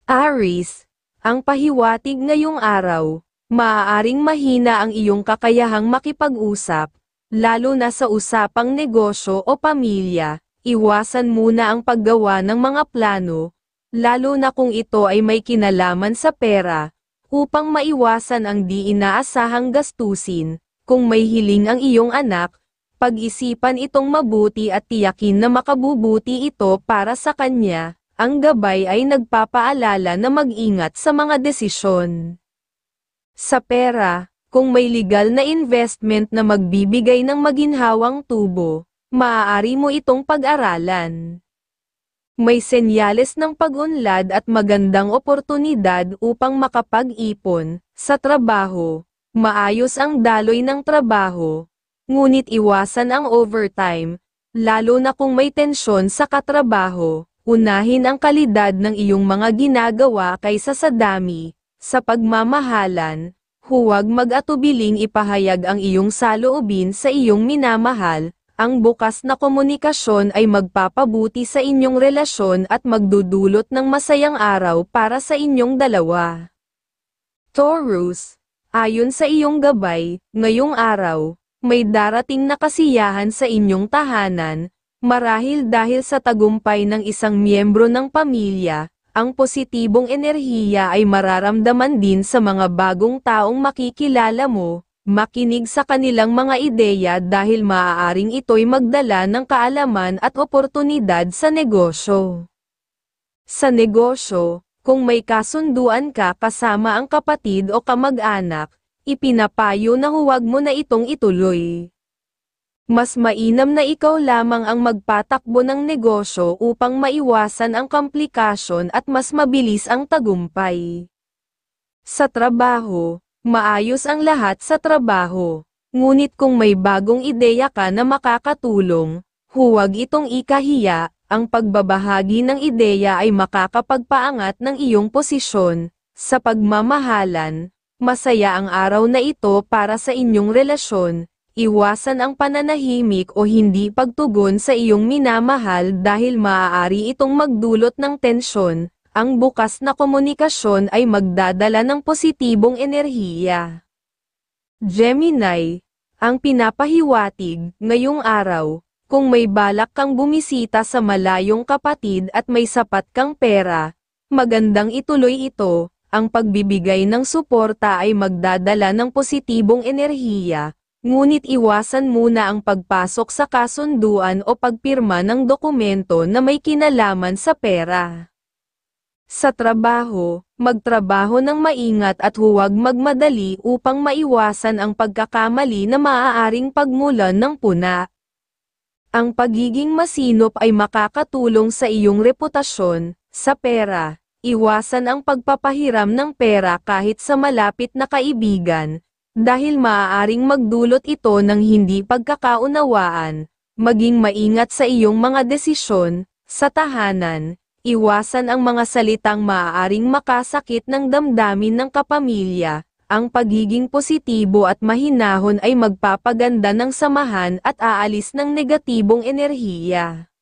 Aries, ang pahiwatig ngayong araw, maaaring mahina ang iyong kakayahang makipag-usap, lalo na sa usapang negosyo o pamilya. Iwasan muna ang paggawa ng mga plano, lalo na kung ito ay may kinalaman sa pera, upang maiwasan ang di inaasahang gastusin. Kung may hiling ang iyong anak, pag-isipan itong mabuti at tiyakin na makabubuti ito para sa kanya. Ang gabay ay nagpapaalala na mag-ingat sa mga desisyon. Sa pera, kung may legal na investment na magbibigay ng maginhawang tubo, maaari mo itong pag-aralan. May senyales ng pag-unlad at magandang oportunidad upang makapag-ipon. Sa trabaho, maayos ang daloy ng trabaho, ngunit iwasan ang overtime, lalo na kung may tensyon sa katrabaho. Unahin ang kalidad ng iyong mga ginagawa kaysa sa dami. Sa pagmamahalan, huwag mag-atubiling ipahayag ang iyong saloobin sa iyong minamahal. Ang bukas na komunikasyon ay magpapabuti sa inyong relasyon at magdudulot ng masayang araw para sa inyong dalawa. Taurus, ayon sa iyong gabay, ngayong araw, may darating na kasiyahan sa inyong tahanan. Marahil dahil sa tagumpay ng isang miyembro ng pamilya, ang positibong enerhiya ay mararamdaman din sa mga bagong taong makikilala mo. Makinig sa kanilang mga ideya dahil maaaring ito'y magdala ng kaalaman at oportunidad sa negosyo. Sa negosyo, kung may kasunduan ka kasama ang kapatid o kamag-anak, ipinapayo na huwag mo na itong ituloy. Mas mainam na ikaw lamang ang magpatakbo ng negosyo upang maiwasan ang komplikasyon at mas mabilis ang tagumpay. Sa trabaho, maayos ang lahat sa trabaho. Ngunit kung may bagong ideya ka na makakatulong, huwag itong ikahiya. Ang pagbabahagi ng ideya ay makakapagpaangat ng iyong posisyon. Sa pagmamahalan, masaya ang araw na ito para sa inyong relasyon. Iwasan ang pananahimik o hindi pagtugon sa iyong minamahal dahil maaari itong magdulot ng tensyon. Ang bukas na komunikasyon ay magdadala ng positibong enerhiya. Gemini, ang pinapahiwatig, ngayong araw, kung may balak kang bumisita sa malayong kapatid at may sapat kang pera, magandang ituloy ito. Ang pagbibigay ng suporta ay magdadala ng positibong enerhiya. Ngunit iwasan muna ang pagpasok sa kasunduan o pagpirma ng dokumento na may kinalaman sa pera. Sa trabaho, magtrabaho ng maingat at huwag magmadali upang maiwasan ang pagkakamali na maaaring pagmulan ng puna. Ang pagiging masinop ay makakatulong sa iyong reputasyon. Sa pera, iwasan ang pagpapahiram ng pera kahit sa malapit na kaibigan. Dahil maaaring magdulot ito ng hindi pagkakaunawaan, maging maingat sa iyong mga desisyon. Sa tahanan, iwasan ang mga salitang maaaring makasakit ng damdamin ng kapamilya. Ang pagiging positibo at mahinahon ay magpapaganda ng samahan at aalis ng negatibong enerhiya.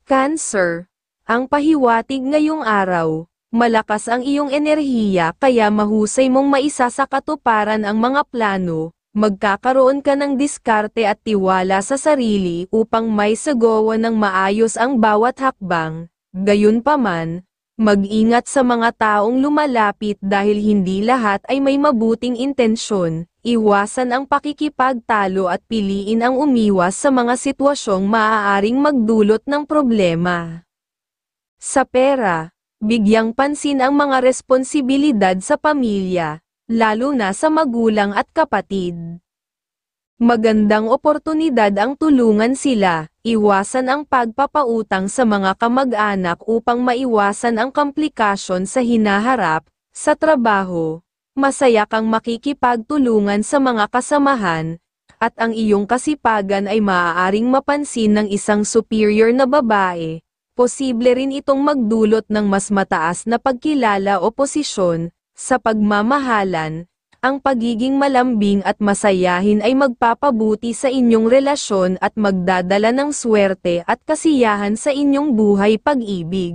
Cancer, ang pahiwatig ngayong araw. Malakas ang iyong enerhiya kaya mahusay mong maisa sa katuparan ang mga plano, magkakaroon ka ng diskarte at tiwala sa sarili upang may sagawa ng maayos ang bawat hakbang. Gayunpaman, mag-ingat sa mga taong lumalapit dahil hindi lahat ay may mabuting intensyon. Iwasan ang pakikipagtalo at piliin ang umiwas sa mga sitwasyong maaaring magdulot ng problema. Sa pera, bigyang pansin ang mga responsibilidad sa pamilya, lalo na sa magulang at kapatid. Magandang oportunidad ang tulungan sila, iwasan ang pagpapautang sa mga kamag-anak upang maiwasan ang komplikasyon sa hinaharap. Sa trabaho, masaya kang makikipagtulungan sa mga kasamahan, at ang iyong kasipagan ay maaaring mapansin ng isang superior na babae. Posible rin itong magdulot ng mas mataas na pagkilala o posisyon. Sa pagmamahalan, ang pagiging malambing at masayahin ay magpapabuti sa inyong relasyon at magdadala ng swerte at kasiyahan sa inyong buhay pag-ibig.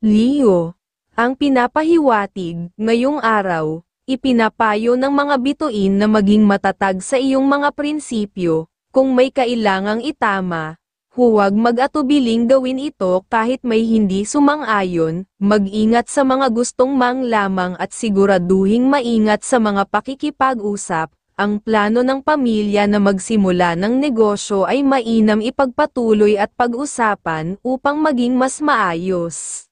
Leo, Ang pinapahiwatig, ngayong araw, ipinapayo ng mga bituin na maging matatag sa iyong mga prinsipyo, kung may kailangang itama. Huwag mag-atubiling gawin ito kahit may hindi sumang-ayon, mag-ingat sa mga gustong manglamang at siguraduhing maingat sa mga pakikipag-usap. Ang plano ng pamilya na magsimula ng negosyo ay mainam ipagpatuloy at pag-usapan upang maging mas maayos.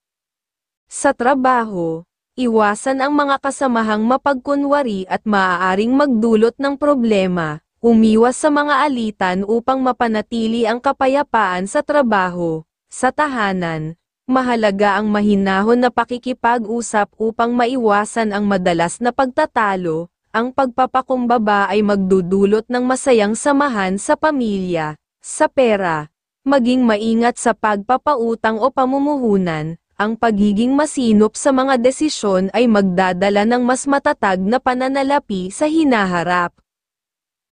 Sa trabaho, iwasan ang mga kasamahang mapagkunwari at maaaring magdulot ng problema. Umiwas sa mga alitan upang mapanatili ang kapayapaan sa trabaho. Sa tahanan, mahalaga ang mahinahon na pakikipag-usap upang maiwasan ang madalas na pagtatalo. Ang pagpapakumbaba ay magdudulot ng masayang samahan sa pamilya. Sa pera, maging maingat sa pagpapautang o pamumuhunan. Ang pagiging masinop sa mga desisyon ay magdadala ng mas matatag na pananalapi sa hinaharap.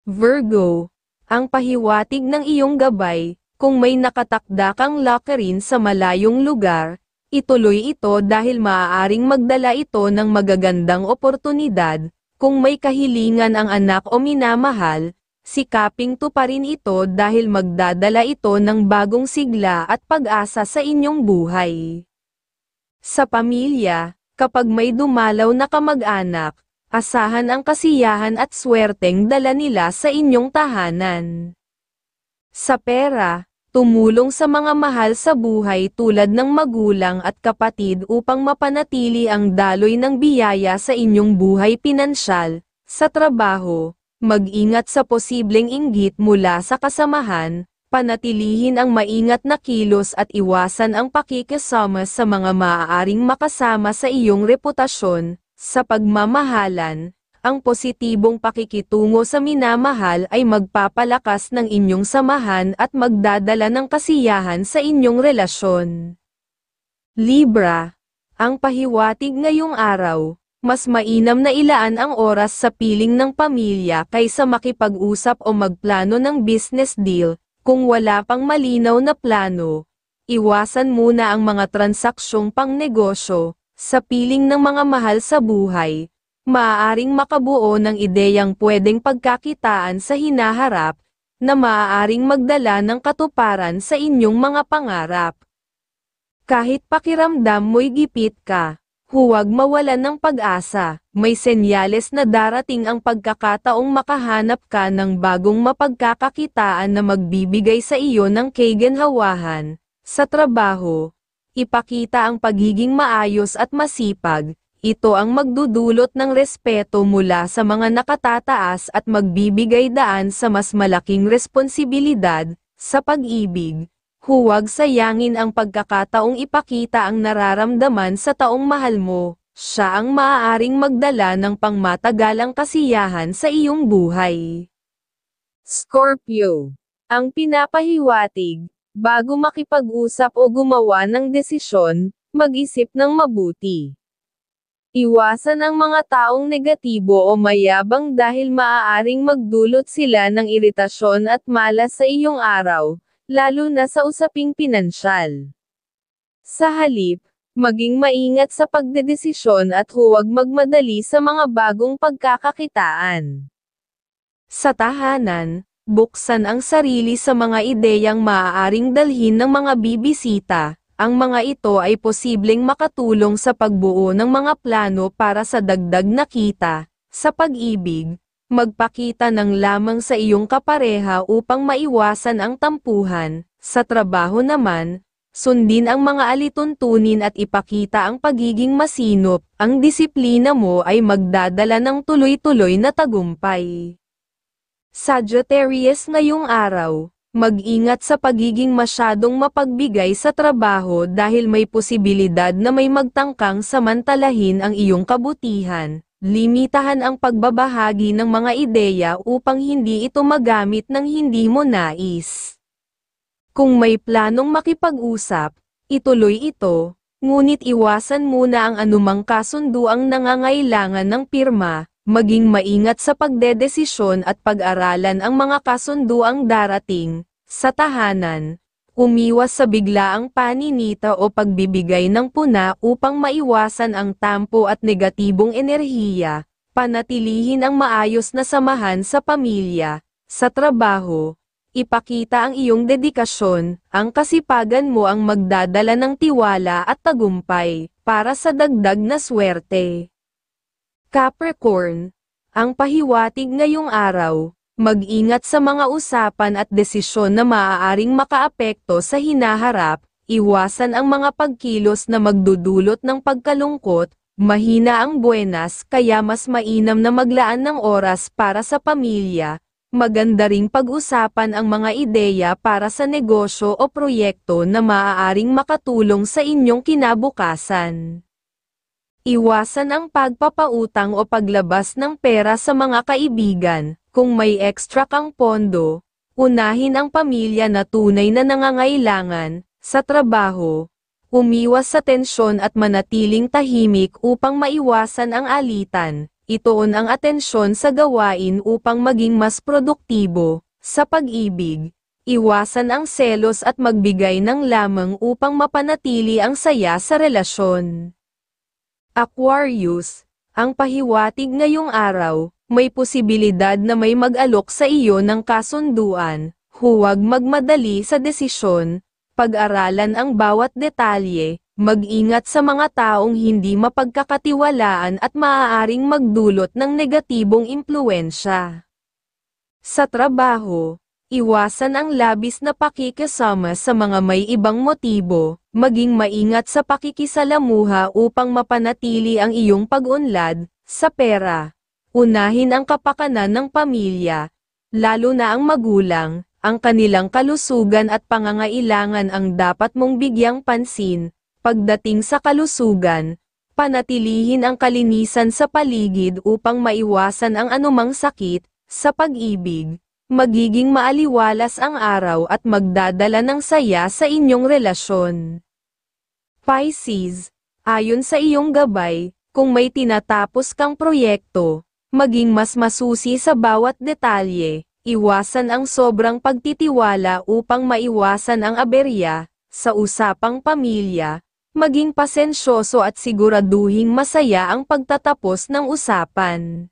Virgo, ang pahiwatig ng iyong gabay, kung may nakatakda kang lakarin sa malayong lugar, ituloy ito dahil maaaring magdala ito ng magagandang oportunidad. Kung may kahilingan ang anak o minamahal, sikaping tuparin ito dahil magdadala ito ng bagong sigla at pag-asa sa inyong buhay. Sa pamilya, kapag may dumalaw na kamag-anak, asahan ang kasiyahan at swerteng dala nila sa inyong tahanan. Sa pera, tumulong sa mga mahal sa buhay tulad ng magulang at kapatid upang mapanatili ang daloy ng biyaya sa inyong buhay pinansyal. Sa trabaho, mag-ingat sa posibleng inggit mula sa kasamahan. Panatilihin ang maingat na kilos at iwasan ang pakikisama sa mga maaaring makasama sa iyong reputasyon. Sa pagmamahalan, ang positibong pakikitungo sa minamahal ay magpapalakas ng inyong samahan at magdadala ng kasiyahan sa inyong relasyon. Libra, ang pahiwatig ngayong araw, mas mainam na ilaan ang oras sa piling ng pamilya kaysa makipag-usap o magplano ng business deal. Kung wala pang malinaw na plano, iwasan muna ang mga transaksyong pangnegosyo. Sa piling ng mga mahal sa buhay, maaaring makabuo ng ideyang pwedeng pagkakitaan sa hinaharap, na maaaring magdala ng katuparan sa inyong mga pangarap. Kahit pakiramdam mo'y gipit ka, huwag mawalan ng pag-asa. May senyales na darating ang pagkakataong makahanap ka ng bagong mapagkakakitaan na magbibigay sa iyo ng kaginhawahan. Sa trabaho, ipakita ang pagiging maayos at masipag. Ito ang magdudulot ng respeto mula sa mga nakatataas at magbibigay daan sa mas malaking responsibilidad. Sa pag-ibig, huwag sayangin ang pagkakataong ipakita ang nararamdaman sa taong mahal mo. Siya ang maaaring magdala ng pangmatagalang kasiyahan sa iyong buhay. Scorpio, ang pinapahiwatig, bago makipag-usap o gumawa ng desisyon, mag-isip ng mabuti. Iwasan ang mga taong negatibo o mayabang dahil maaaring magdulot sila ng iritasyon at malas sa iyong araw, lalo na sa usaping pinansyal. Sa halip, maging maingat sa pagdedesisyon at huwag magmadali sa mga bagong pagkakakitaan. Sa tahanan, buksan ang sarili sa mga ideyang maaaring dalhin ng mga bibisita. Ang mga ito ay posibleng makatulong sa pagbuo ng mga plano para sa dagdag na kita. Sa pag-ibig, magpakita ng lamang sa iyong kapareha upang maiwasan ang tampuhan. Sa trabaho naman, sundin ang mga alituntunin at ipakita ang pagiging masinop. Ang disiplina mo ay magdadala ng tuloy-tuloy na tagumpay. Sagittarius, ngayong araw, mag-ingat sa pagiging masyadong mapagbigay sa trabaho dahil may posibilidad na may magtangkang samantalahin ang iyong kabutihan. Limitahan ang pagbabahagi ng mga ideya upang hindi ito magamit ng hindi mo nais. Kung may planong makipag-usap, ituloy ito, ngunit iwasan muna ang anumang kasunduang nangangailangan ng pirma. Maging maingat sa pagdedesisyon at pag-aralan ang mga kasunduang darating. Sa tahanan, Umiwas sa biglaang paninita o pagbibigay ng puna upang maiwasan ang tampo at negatibong enerhiya. Panatilihin ang maayos na samahan sa pamilya, sa trabaho. Ipakita ang iyong dedikasyon, ang kasipagan mo ang magdadala ng tiwala at tagumpay, para sa dagdag na swerte. Capricorn, ang pahiwatig ngayong araw. Mag-ingat sa mga usapan at desisyon na maaaring makaapekto sa hinaharap, iwasan ang mga pagkilos na magdudulot ng pagkalungkot, mahina ang buenas kaya mas mainam na maglaan ng oras para sa pamilya. Maganda ring pag-usapan ang mga ideya para sa negosyo o proyekto na maaaring makatulong sa inyong kinabukasan. Iwasan ang pagpapautang o paglabas ng pera sa mga kaibigan. Kung may extra kang pondo, unahin ang pamilya na tunay na nangangailangan. Sa trabaho, umiwas sa tensyon at manatiling tahimik upang maiwasan ang alitan. Ituon ang atensyon sa gawain upang maging mas produktibo. Sa pag-ibig, iwasan ang selos at magbigay ng lamang upang mapanatili ang saya sa relasyon. Aquarius, ang pahiwatig ngayong araw. May posibilidad na may mag-alok sa iyo ng kasunduan, huwag magmadali sa desisyon, pag-aralan ang bawat detalye, mag-ingat sa mga taong hindi mapagkakatiwalaan at maaaring magdulot ng negatibong impluwensya. Sa trabaho, iwasan ang labis na pakikisama sa mga may ibang motibo, maging maingat sa pakikisalamuha upang mapanatili ang iyong pag-unlad. Sa pera, unahin ang kapakanan ng pamilya, lalo na ang magulang, ang kanilang kalusugan at pangangailangan ang dapat mong bigyang pansin. Pagdating sa kalusugan, panatilihin ang kalinisan sa paligid upang maiwasan ang anumang sakit. Sa pag-ibig, magiging maaliwalas ang araw at magdadala ng saya sa inyong relasyon. Pisces, ayon sa iyong gabay, kung may tinatapos kang proyekto, maging mas masusi sa bawat detalye, iwasan ang sobrang pagtitiwala upang maiwasan ang aberya. Sa usapang pamilya, maging pasensyoso at siguraduhing masaya ang pagtatapos ng usapan.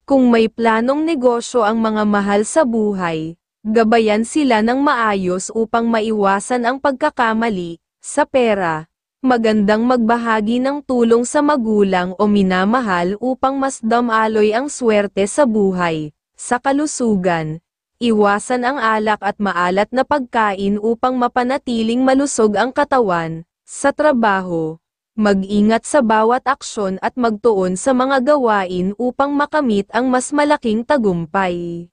Kung may planong negosyo ang mga mahal sa buhay, gabayan sila ng maayos upang maiwasan ang pagkakamali. Sa pera, magandang magbahagi ng tulong sa magulang o minamahal upang mas damaloy ang swerte sa buhay. Sa kalusugan, iwasan ang alak at maalat na pagkain upang mapanatiling malusog ang katawan. Sa trabaho, mag-ingat sa bawat aksyon at magtuon sa mga gawain upang makamit ang mas malaking tagumpay.